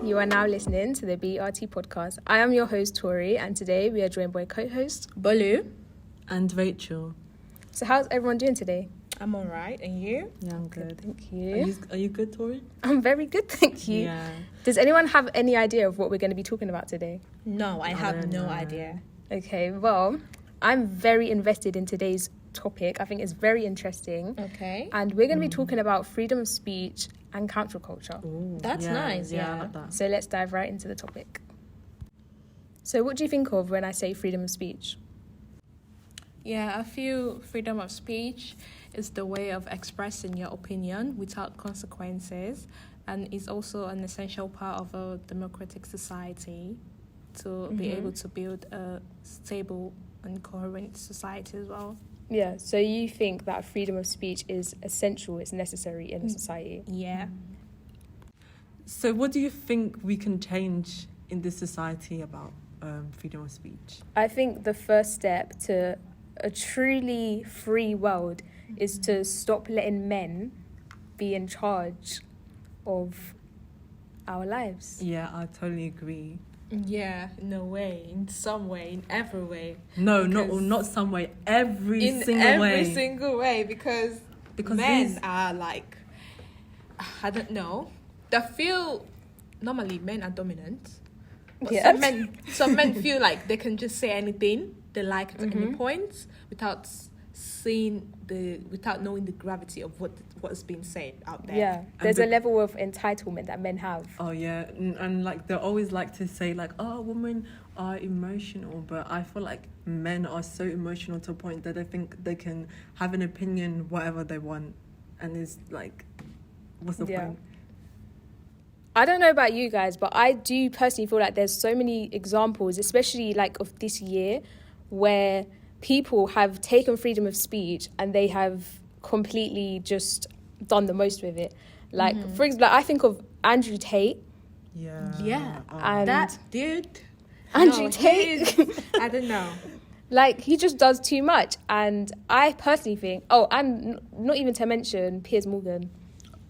You are now listening to the BRT podcast. I am your host, Tori, and today we are joined by co-host Bolu and Rachel. So how's everyone doing today? I'm all right, and you? Yeah, I'm good. Thank you. Are you good, Tori? I'm very good, thank you. Yeah. Does anyone have any idea of what we're going to be talking about today? No, I have no idea. Okay, well, I'm very invested in today's topic. I think it's very interesting. Okay. And we're going to be talking about freedom of speech and cancel culture. Ooh, That's nice, Yeah, yeah. I like that. So let's dive right into the topic. So what do you think of when I say freedom of speech? Yeah, I feel freedom of speech is the way of expressing your opinion without consequences, and is also an essential part of a democratic society to be able to build a stable and coherent society as well. Yeah, so you think that freedom of speech is essential, it's necessary in a society? Yeah. So what do you think we can change in this society about freedom of speech? I think the first step to a truly free world is to stop letting men be in charge of our lives. Yeah, I totally agree. Yeah, in a way, in some way, in every way. No, Because not some way. Every in single every way. single way, because men these- are like, I don't know. They feel normally men are dominant. But Yeah. some men feel like they can just say anything they like at any point without without knowing the gravity of what's being said out there. Yeah, there's a level of entitlement that men have. Oh yeah, and like they always like to say like, oh, women are emotional, but I feel like men are so emotional to a point that they think they can have an opinion whatever they want, and it's like, what's the point? I don't know about you guys, but I do personally feel like there's so many examples, especially like of this year, where people have taken freedom of speech and they have completely just done the most with it. Like, for example, I think of Andrew Tate. Yeah. And That dude. Andrew no, Tate. he is- I don't know. Like, he just does too much. And I personally think, and not even to mention Piers Morgan.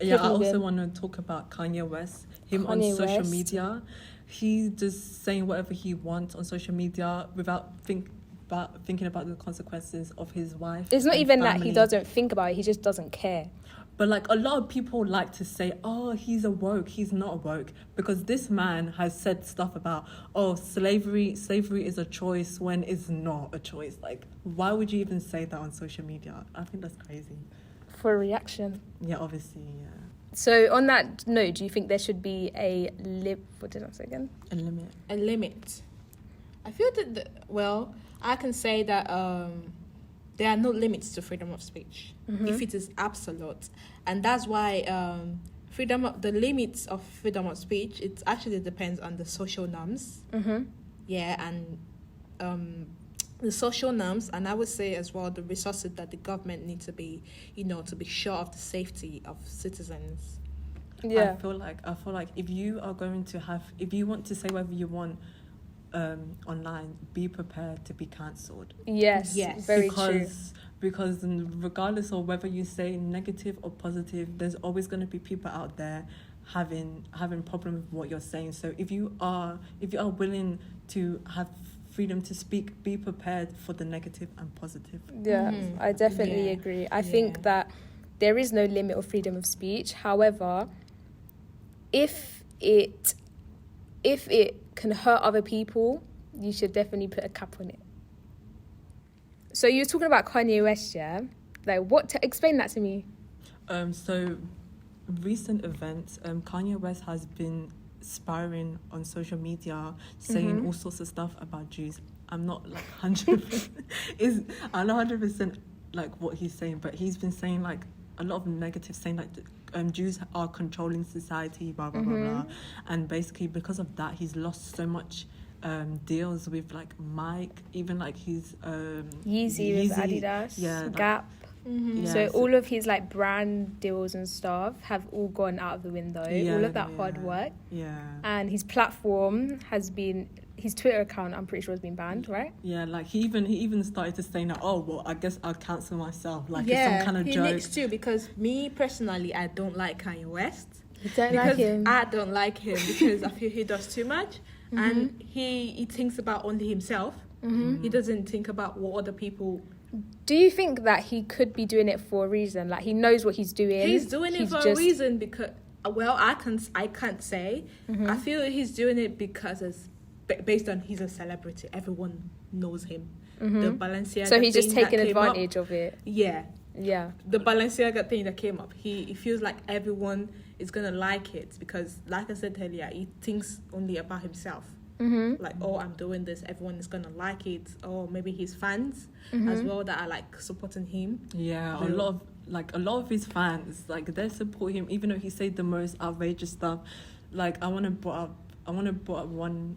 Yeah, I Piers also Morgan. want to talk about Kanye West. Him on Kanye social West. media, he's just saying whatever he wants on social media without thinking about the consequences of his wife. It's not and even that he family. doesn't think about it, he just doesn't care. But like a lot of people like to say, oh, he's a woke, he's not a woke, because this man has said stuff about, oh, slavery is a choice when it's not a choice. Like, why would you even say that on social media? I think that's crazy. For a reaction. Yeah, obviously, yeah. So on that note, do you think there should be what did I say again? A limit. A limit. I feel that, I can say that there are no limits to freedom of speech if it is absolute. And that's why the limits of freedom of speech, it actually depends on the social norms. Yeah, and the social norms, and I would say as well the resources that the government needs to be, to be sure of the safety of citizens. Yeah. I feel like if you want to say whatever you want online, be prepared to be cancelled. Yes. Very true. Because regardless of whether you say negative or positive, there's always going to be people out there having problem with what you're saying. So if you are willing to have freedom to speak, be prepared for the negative and positive. Yeah, I definitely Yeah. agree. I think that there is no limit of freedom of speech. However, if it can hurt other people, you should definitely put a cap on it. So you're talking about Kanye West, yeah? Like, explain that to me. So recent events, Kanye West has been spiraling on social media, saying all sorts of stuff about Jews. I'm not like 100%. I'm not 100% like what he's saying, but he's been saying like a lot of negative, saying like Jews are controlling society, blah blah blah blah, and basically because of that, he's lost so much deals with like Mike, even like his Yeezy with Adidas, yeah, Gap. Yeah, So all of his like brand deals and stuff have all gone out of the window. All of that hard work. Yeah. And his platform has been, his Twitter account, I'm pretty sure, has been banned, right? Yeah, like he even started to say now, oh well, I guess I'll cancel myself. Like it's some kind of he joke. needs to, because me personally, I don't like Kanye West. You don't because like him. I don't like him because I feel he does too much, and he thinks about only himself. He doesn't think about what other people. Do you think that he could be doing it for a reason? Like, he knows what he's doing. He's doing it for a reason because, well, I can't say. I feel he's doing it because it's based on he's a celebrity. Everyone knows him. The Balenciaga. So he's just thing that taking came up, advantage of it. Yeah. Yeah. The Balenciaga thing that came up, he feels like everyone is gonna like it because, like I said earlier, he thinks only about himself. Like, oh, I'm doing this, everyone is gonna like it. Or maybe his fans as well that are like supporting him. Yeah, a lot of his fans, like, they support him even though he said the most outrageous stuff. Like, I want to put up one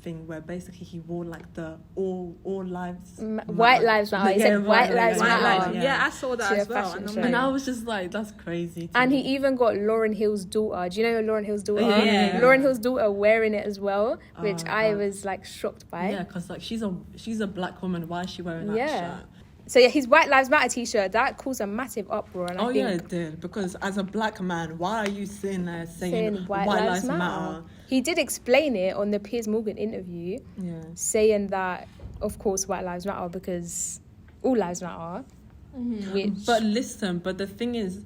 thing where basically he wore like the all lives White lives matter. He said white lives matter. Yeah, I saw that To as a well. fashion And show. I'm and like, I was just like, that's crazy to And me. he even got Lauryn Hill's daughter. Do you know Lauryn Hill's daughter? Yeah. Lauryn Hill's daughter wearing it as well, which Oh, I God. was like shocked by. Yeah, because like she's a black woman. Why is she wearing that Yeah. shirt? So yeah, his White Lives Matter t-shirt, that caused a massive uproar. And I Oh think yeah, it did. Because as a black man, why are you sitting there saying saying White Lives Matter. He did explain it on the Piers Morgan interview, Yeah. saying that, of course, White Lives Matter because all lives matter. Which, But listen, but the thing is,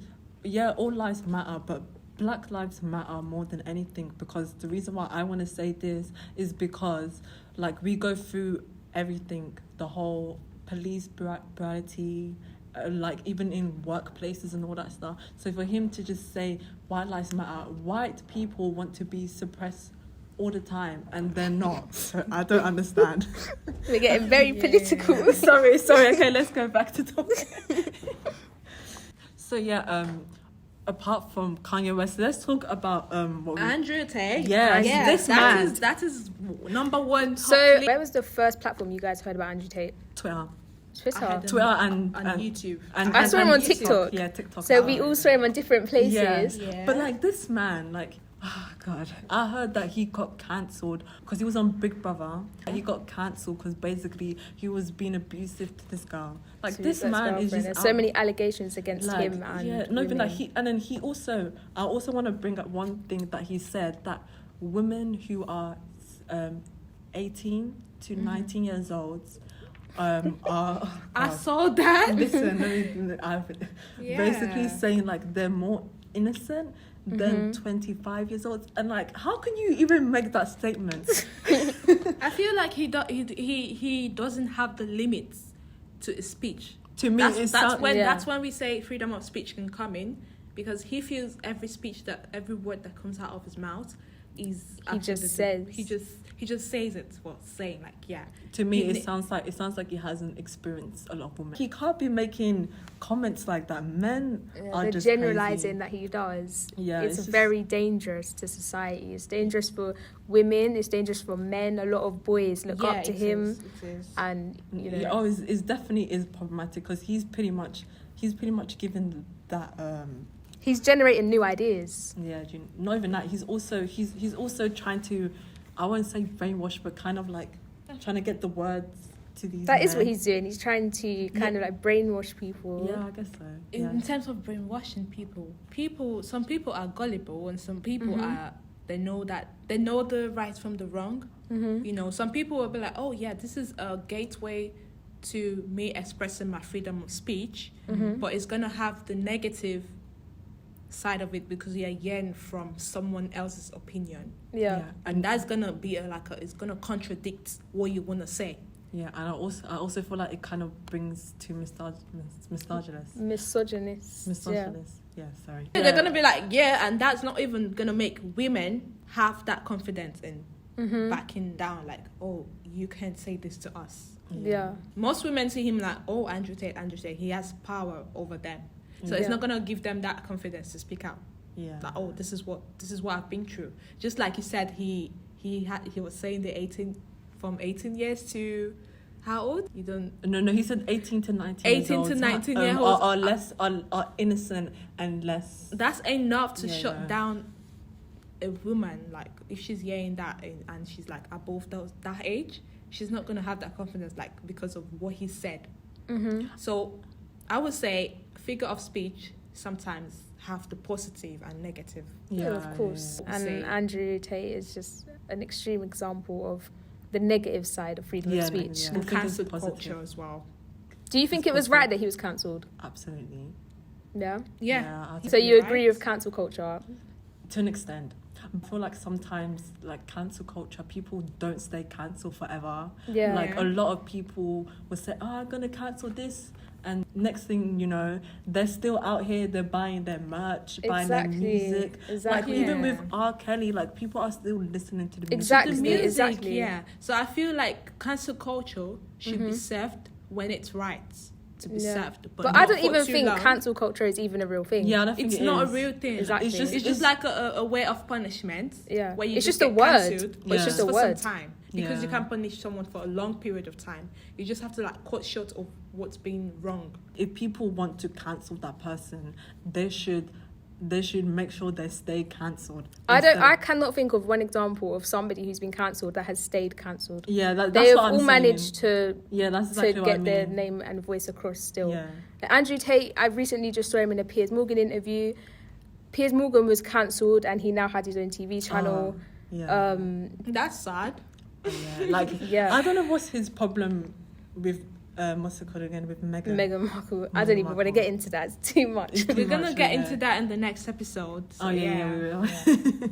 yeah, all lives matter, but Black lives matter more than anything. Because the reason why I want to say this is because, like, we go through everything, the whole police brutality, like even in workplaces and all that stuff. So for him to just say white lives matter, white people want to be suppressed all the time and they're not. So I don't understand. we're getting very political. sorry. Okay, let's go back to topic. So yeah, apart from Kanye West, let's talk about what we... Andrew Tate. Yes, this man. That is number one. So, top where was the first platform you guys heard about Andrew Tate? Twitter. Twitter. I heard Twitter on and YouTube. I saw him on TikTok. Yeah, TikTok. So we all saw him on different places. Yeah. But like this man, like, oh God, I heard that he got cancelled because he was on Big Brother. He got cancelled because basically he was being abusive to this girl. Like To this his man is ex-girlfriend. just There's so out- many allegations against like, him and yeah, not even women. that. And then he also, I also want to bring up one thing that he said, that women who are 18 to 19 years old are I saw that. listen, I've Yeah. basically saying like they're more innocent than 25 years old, and like, how can you even make that statement? I feel like he doesn't have the limits to his speech. To me, That's when we say freedom of speech can come in, because he feels every word that comes out of his mouth is He just says. he just says it. Well, saying like, yeah. to me, He- it sounds like he hasn't experienced a lot of women. He can't be making comments like that. Men are the just generalizing crazy. that he does, Yeah, it's it's just- very dangerous to society. It's dangerous for women, it's dangerous for men. A lot of boys look up to him, It is. and you know, Yeah, it's definitely is problematic because he's pretty much given that he's generating new ideas. yeah, not even that, he's also trying to, I won't say brainwash, but kind of like trying to get the words to these That is men. what he's doing. He's trying to kind of like brainwash people. Yeah, I guess so. Yeah. In terms of brainwashing people, some people are gullible, and some people are. They know the right from the wrong. You know, some people will be like, "Oh yeah, this is a gateway to me expressing my freedom of speech," but it's gonna have the negative side of it because you're hearing from someone else's opinion, Yeah. and that's gonna be it's gonna contradict what you wanna say. Yeah, and I also feel like it kind of brings to misogynist. Misogynist. Yeah, sorry. They're gonna be like, yeah, and that's not even gonna make women have that confidence in backing down. Like, oh, you can't say this to us. Yeah. Most women see him like, oh, Andrew Tate, he has power over them. So it's Yeah. not gonna give them that confidence to speak out. Yeah. Like, oh, this is what I've been through. Just like he said, he was saying from 18 years to how old? You don't. No, he said 18 to 19 18 years to old, 19 are, year olds are less are innocent and less. That's enough to Yeah, shut yeah. down a woman. Like, if she's hearing that and she's like above that age, she's not gonna have that confidence, like, because of what he said. So I would say figure of speech sometimes have the positive and negative. Yeah, of course. yeah. And Say- Andrew Tate is just an extreme example of the negative side of freedom of speech. Yeah. And I think it's cancel positive. culture as well. Do you think It's it was positive. right that he was cancelled? Absolutely. Yeah. Yeah. I think So you Right. agree with cancel culture? to an extent. I feel like sometimes, like, cancel culture, people don't stay cancelled forever. Yeah. Like, a lot of people will say, oh, I'm going to cancel this. And next thing you know, they're still out here, they're buying their merch, buying their music. Exactly. Like, even Yeah. with R. Kelly, like, people are still listening to the music. Exactly. The They're still- music, exactly. yeah. So I feel like cancel culture should be Mhm. served when it's right to be Yeah. served. But not I don't for even too think long. cancel culture is even a real thing. Yeah, I don't think It's it not is. a real thing. Exactly. It's It's just like a way of punishment. Yeah. Where you It's just just a get word. cancelled, Yeah. but It's just just a for word. some time. Because you Yeah. can punish someone for a long period of time. You just have to like cut short of what's been wrong. If people want to cancel that person, they should make sure they stay cancelled. I cannot think of one example of somebody who's been cancelled that has stayed cancelled. Yeah, that's They've what I'm all saying. managed to Yeah, that's exactly to what I get their mean. name and voice across still. Yeah. Andrew Tate, I recently just saw him in a Piers Morgan interview. Piers Morgan was cancelled and he now had his own TV channel. Yeah. That's sad. Yeah. Like, Yeah. I don't know what's his problem with what's it called again, with Meghan. Meghan Markle. I don't even want to Markle. get into that. It's too much. It's too We're gonna much, get yeah. into that in the next episode. So Oh yeah, we will.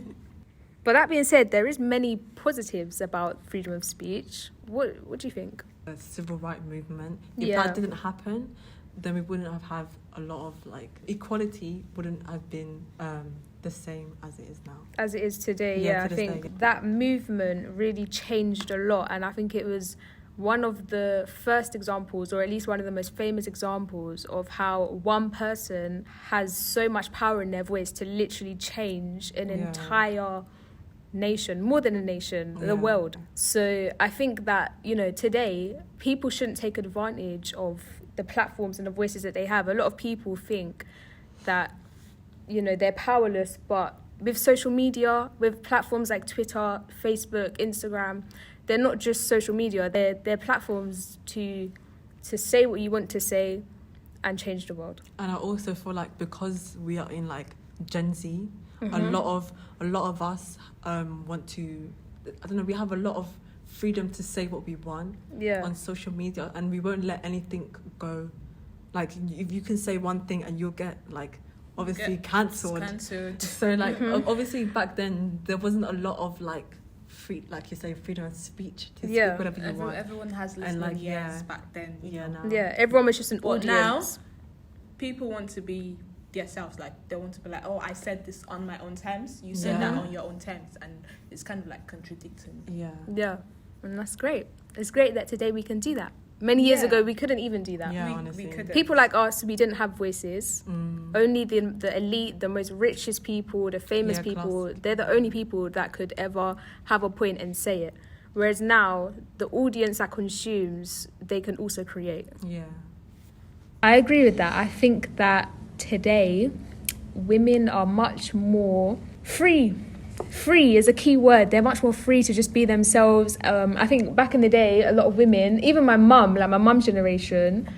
But that being said, there is many positives about freedom of speech. What do you think? The civil rights movement. If Yeah. that didn't happen, then we wouldn't have had a lot of, like, equality wouldn't have been the same as it is now. As it is today, Yeah, yeah, to I this think day. that movement really changed a lot, and I think it was one of the first examples, or at least one of the most famous examples, of how one person has so much power in their voice to literally change an Yeah. entire nation, more than a nation, Yeah. the world. So I think that, today people shouldn't take advantage of the platforms and the voices that they have. A lot of people think that they're powerless, but with social media, with platforms like Twitter, Facebook, Instagram, they're not just social media, they're platforms to say what you want to say and change the world. And I also feel like because we are in, like, Gen Z, Mm-hmm. a lot of us want to, I don't know, we have a lot of freedom to say what we want Yeah. on social media, and we won't let anything go. Like, if you can say one thing and you'll get, like, obviously cancelled. Cancelled. So, like, Mm-hmm. obviously back then there wasn't a lot of, like, like you say, freedom of speech to Yeah. speak whatever you want. Everyone has And, listening like, ears yeah. back then. Yeah, now. Yeah, everyone was just an But now- audience. People want to be themselves. Like, they want to be like, oh, I said this on my own terms. You said Yeah. that on your own terms. And it's kind of like contradicting. Yeah. Yeah, and that's great. It's great that today we can do that. Many years Yeah. ago, we couldn't even do that. Yeah, we honestly. couldn't. People like us, we didn't have voices. Mm. Only the elite, the most richest people, the famous Yeah, people, class. they're the only people that could ever have a point and say it. Whereas now, the audience that consumes, they can also create. Yeah. I agree with that. I think that today, women are much more free. Free is a key word. They're much more free to just be themselves. I think back in the day, a lot of women, even my mum, like my mum's generation,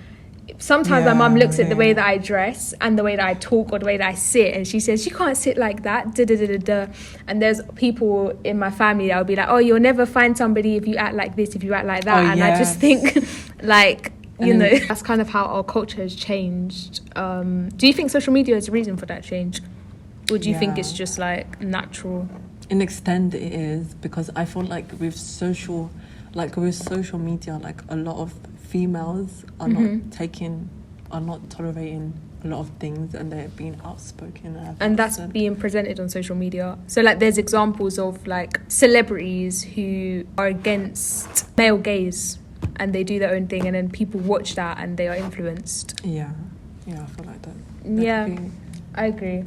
sometimes my mum looks at the way that I dress and the way that I talk or the way that I sit, and she says, you can't sit like that, da da da da da. And there's people in my family that will be like, oh, you'll never find somebody if you act like this, if you act like that. Oh, and I just think, like, And then- that's kind of how our culture has changed. Do you think social media is a reason for that change? Or do you think Yeah. it's just like natural? In extent it is, because I feel like with social media, like, a lot of females are Mm-hmm. not tolerating a lot of things, and they're being outspoken. And that's being presented on social media. So like there's examples of like celebrities who are against male gaze and they do their own thing, and then people watch that and they are influenced. yeah, I feel like that. Yeah. Could be- I agree.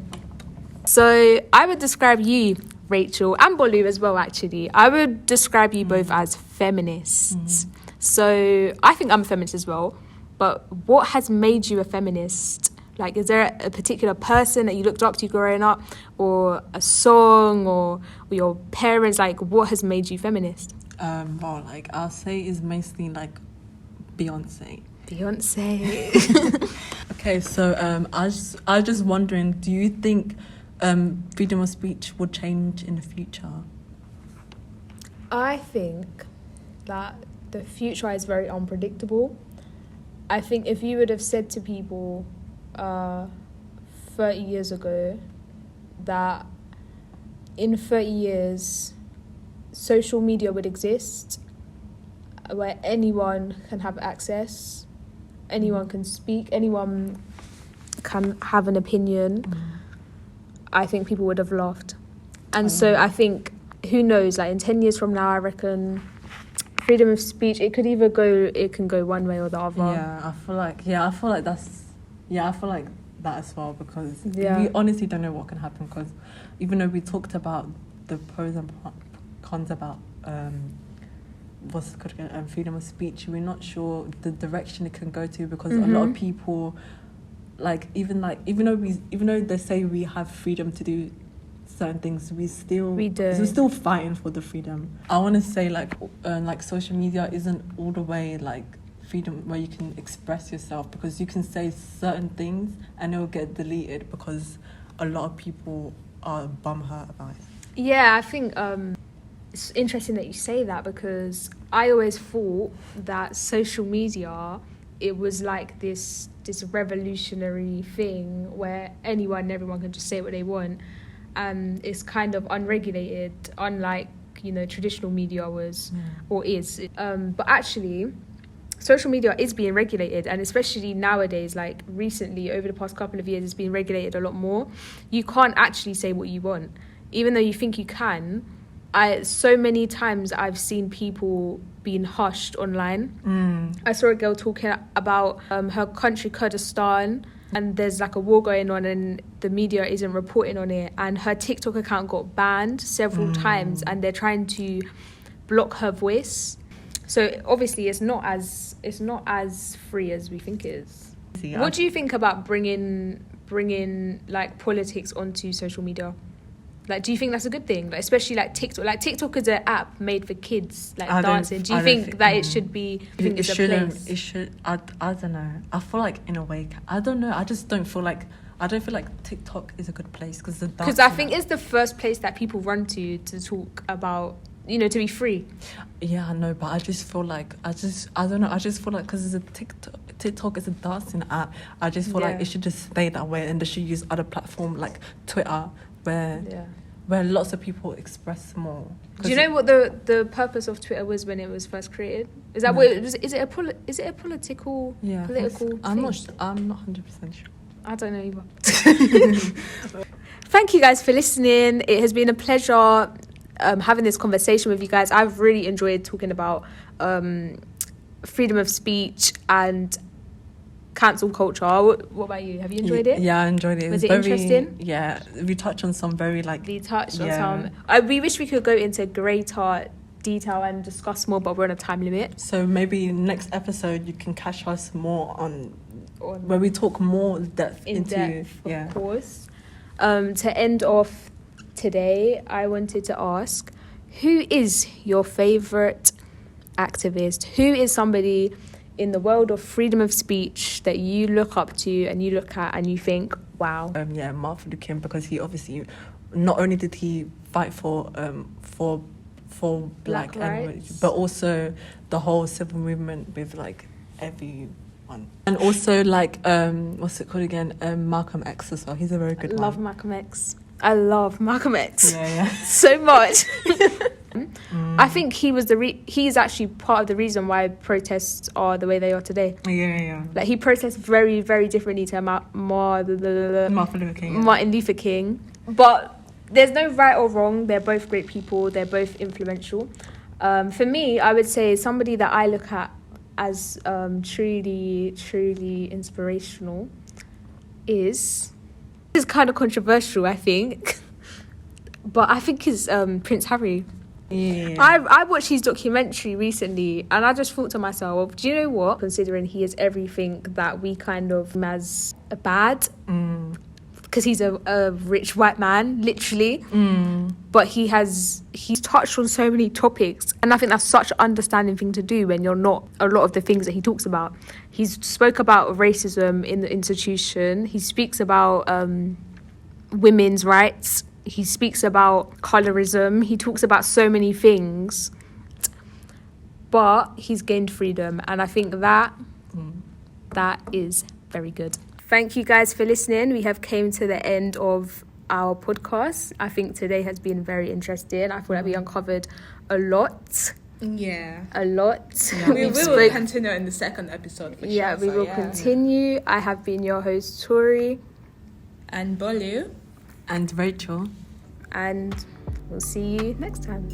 So I would describe you, Rachel, and Bolu as well, actually. I would describe you both as feminists. So I think I'm a feminist as well. But what has made you a feminist? Like, is there a particular person that you looked up to growing up, or a song, or your parents? Like, what has made you feminist? Well, like, I'll say is mostly like Beyonce. Beyonce. Okay, so I was just wondering, do you think freedom of speech will change in the future? I think that the future is very unpredictable. I think if you would have said to people 30 years ago that in 30 years social media would exist where anyone can have access, anyone can speak, anyone can have an opinion, I think people would have laughed. And so I think, who knows, like in 10 years from now, I reckon freedom of speech, it can go one way or the other. I feel like that as well, because Yeah. we honestly don't know what can happen, because even though we talked about the pros and cons about freedom of speech, we're not sure the direction it can go to, because a lot of people even though they say we have freedom to do certain things, we're still fighting for the freedom. I want to say like social media isn't all the way like freedom where you can express yourself, because you can say certain things and it'll get deleted because a lot of people are bumhurt about it. Yeah, I think it's interesting that you say that, because I always thought that social media, it was like this revolutionary thing where anyone and everyone can just say what they want, and it's kind of unregulated, unlike traditional media was or is. But actually, social media is being regulated, and especially nowadays, like recently over the past couple of years, it's been regulated a lot more. You can't actually say what you want, even though you think you can. So many times I've seen people being hushed online. I saw a girl talking about her country, Kurdistan, and there's like a war going on and the media isn't reporting on it, and her TikTok account got banned several times, and they're trying to block her voice. So obviously it's not as free as we think it is. What do you think about bringing like politics onto social media? Like, do you think that's a good thing? Like, especially like TikTok. Like, TikTok is an app made for kids, like dancing. Do you think that it should be? Do you think it's a place? It should. I don't know. I feel like in a way, I don't know. I just don't feel like. I don't feel like TikTok is a good place because I think it's the first place that people run to talk about, to be free. Yeah, I know, but I just feel like I don't know. I just feel like because it's a TikTok is a dancing app. I just feel like it should just stay that way, and they should use other platforms like Twitter, where lots of people express more. Do you know what the purpose of Twitter was when it was first created? Is that what it was? Is it a political thing? I'm not 100% sure. I don't know either. Thank you guys for listening. It has been a pleasure having this conversation with you guys. I've really enjoyed talking about freedom of speech and cancel culture. What about you? Have you enjoyed it? Yeah, I enjoyed it. Was it interesting? Yeah, we touched on some very we wish we could go into greater detail and discuss more, but we're on a time limit. So maybe next episode you can catch us more on where we talk more depth, of course. To end off today, I wanted to ask, who is your favourite activist? Who is somebody in the world of freedom of speech that you look up to and you look at and you think, wow? Martin Luther King, because he obviously not only did he fight for black rights, but also the whole civil movement with like everyone, and also like what's it called again? Malcolm X as well. He's a very good one. I love Malcolm X. Yeah. So much. I think he's actually part of the reason why protests are the way they are today. Yeah. Like, he protests very, very differently to Martin Luther King. But there's no right or wrong. They're both great people. They're both influential. For me, I would say somebody that I look at as truly, truly inspirational is kind of controversial, I think. But I think is Prince Harry. Yeah. I watched his documentary recently, and I just thought to myself, do you know what? Considering he is everything that we kind of as bad, because he's a rich white man, literally. But he's touched on so many topics, and I think that's such an understanding thing to do when you're not a lot of the things that he talks about. He's spoke about racism in the institution. He speaks about women's rights. He speaks about colorism. He talks about so many things, but he's gained freedom, and I think that is very good. Thank you guys for listening. We have came to the end of our podcast. I think today has been very interesting. I feel like we uncovered a lot. Yeah. A lot. Yeah. We will continue in the second episode for sure. We will continue. I have been your host, Tori. And Bolu. And Rachel. And we'll see you next time.